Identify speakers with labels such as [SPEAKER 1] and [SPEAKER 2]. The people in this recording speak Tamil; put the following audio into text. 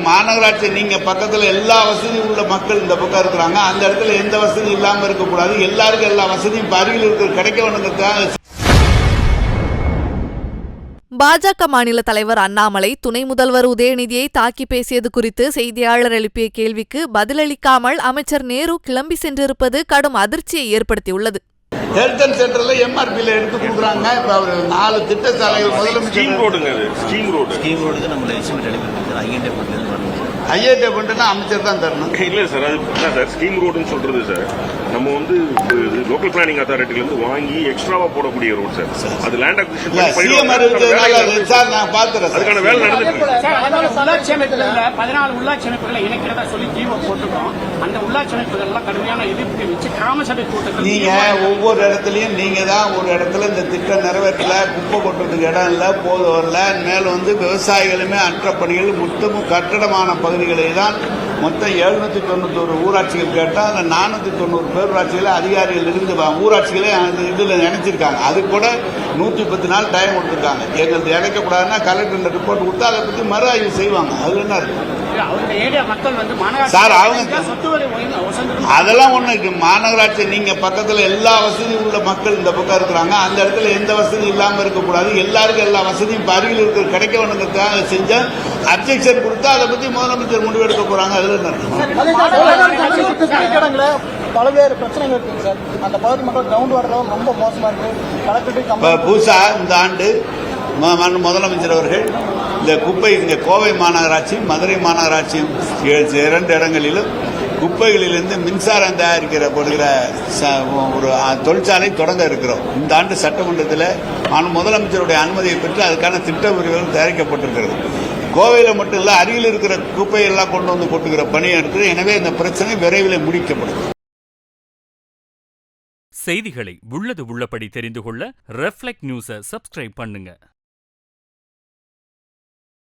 [SPEAKER 1] மாநகராட்சி நீங்க பக்கத்துல எல்லா வசதியும் உள்ள மக்கள் இந்த பக்கம் இருக்கிறாங்க. அந்த இடத்துல எந்த வசதியும் இல்லாம இருக்கக்கூடாது. எல்லாருக்கும் எல்லா வசதியும் அருகில் இருக்கிற கிடைக்க வேணுங்கிறதுக்காக.
[SPEAKER 2] பாஜக மாநில தலைவர் அண்ணாமலை துணை முதல்வர் உதயநிதியை தாக்கி பேசியது குறித்து செய்தியாளர் எழுப்பிய கேள்விக்கு பதிலளிக்காமல் அமைச்சர் நேரு கிளம்பி சென்றிருப்பது கடும் அதிர்ச்சியை ஏற்படுத்தியுள்ளது.
[SPEAKER 1] ஹெல்த் அண்ட் சென்டர்ல எம்ஆர்பியில் எடுத்து கொடுக்குறாங்க. 4 திட்ட சாலைகள் ஐஏடி ஃபண்டுனா அமைச்சர் தான் தரணும்.
[SPEAKER 3] இல்ல சார், அது சார் ஸ்கீம் ரோடுன்னு சொல்றது சார். நம்ம வந்து லோக்கல் பிளானிங் அத்தாரிட்டில இருந்து வாங்கி எக்ஸ்ட்ராவா போடக்கூடிய ரோட் சார். அது லேண்ட் அக்விசிஷன்
[SPEAKER 1] சார் நான் பாத்துறேன்.
[SPEAKER 3] அதுக்கான வேலை நடந்துட்டு
[SPEAKER 4] சார். அதனால உள்ளாட்சி அமைப்புல 14 உள்ளாட்சி அமைப்புகளை இணைக்கிறதா சொல்லி ஜீவோ போட்டுருக்கோம். அந்த உள்ளாட்சி அமைப்புகள் எல்லாம் கடுமையான எதிர்ப்பு வச்சு கிராம சபை கூட்டத்தில்
[SPEAKER 1] நீங்க ஒவ்வொரு இடத்துலயும் நீங்க தான் ஒரு இடத்துல இந்த திட்டம் நிறைவேற்றல, குப்பை கொட்டுறதுக்கு இடம் இல்ல, போது வரல, மேல வந்து விவசாயிகளுமே அற்ற பணிகள் மொத்தமும் கட்டடமான பகுதிகளை தான் மொத்தம் 791 ஊராட்சிகள் கேட்டால் அந்த 490 பேரூராட்சிகளை அதிகாரிகள் இருந்து ஊராட்சிகளே இதுல நினைச்சிருக்காங்க. அது கூட 110 நாள் டைம் கொடுத்துருக்காங்க. எங்களுக்கு இணைக்கக்கூடாதுன்னா கலெக்டர் ரிப்போர்ட் கொடுத்தா அதை பத்தி மறு ஆய்வு செய்வாங்க. அதுல என்ன இருக்கு சார்? அவங்க அதெல்லாம் ஒண்ணு மாநகராட்சி நீங்க பக்கத்துல எல்லா வசதியும் உள்ள மக்கள் இந்த பக்கம் இருக்கிறாங்க. அந்த இடத்துல எந்த வசதியும் இல்லாம இருக்கக்கூடாது. எல்லாருக்கும் எல்லா வசதியும் அருகில் இருக்கிற கிடைக்க வேணுங்கிறதுக்காக செஞ்ச அப்ஜெக்ஷன் கொடுத்தா அதை பத்தி முதலமைச்சர் முடிவெடுக்க போறாங்க. அதுல
[SPEAKER 5] பல்வேறு பிரச்சனைகள் இருக்கு சார். அந்த பகுதி மக்கள் கிரவுண்ட் வாட்டர் ரொம்ப மோசமா இருக்கு.
[SPEAKER 1] புதுசா இந்த ஆண்டு முதலமைச்சர் அவர்கள் இந்த குப்பை இங்க கோவை மாநகராட்சி மதுரை மாநகராட்சியும் 2 இடங்களிலும் குப்பைகளிலிருந்து மின்சாரம் தயாரிக்கப்படுகிற ஒரு தொழிற்சாலை தொடங்க இருக்கிறோம். இந்த ஆண்டு சட்டமன்றத்தில் முதலமைச்சருடைய அனுமதியை பெற்று அதுக்கான திட்ட பிரிவுகள் தயாரிக்கப்பட்டிருக்கிறது. கோவையில் மட்டும் இல்ல, அருகில் இருக்கிற குப்பையெல்லாம் கொண்டு வந்து கொட்டுகிற பணியாக இருக்குது. எனவே இந்த பிரச்சனை விரைவில் முடிக்கப்படும்.
[SPEAKER 6] செய்திகளை உள்ளது உள்ளபடி தெரிந்து கொள்ள ரெஃப்ளெக்ட் நியூஸை சப்ஸ்கிரைப் பண்ணுங்க.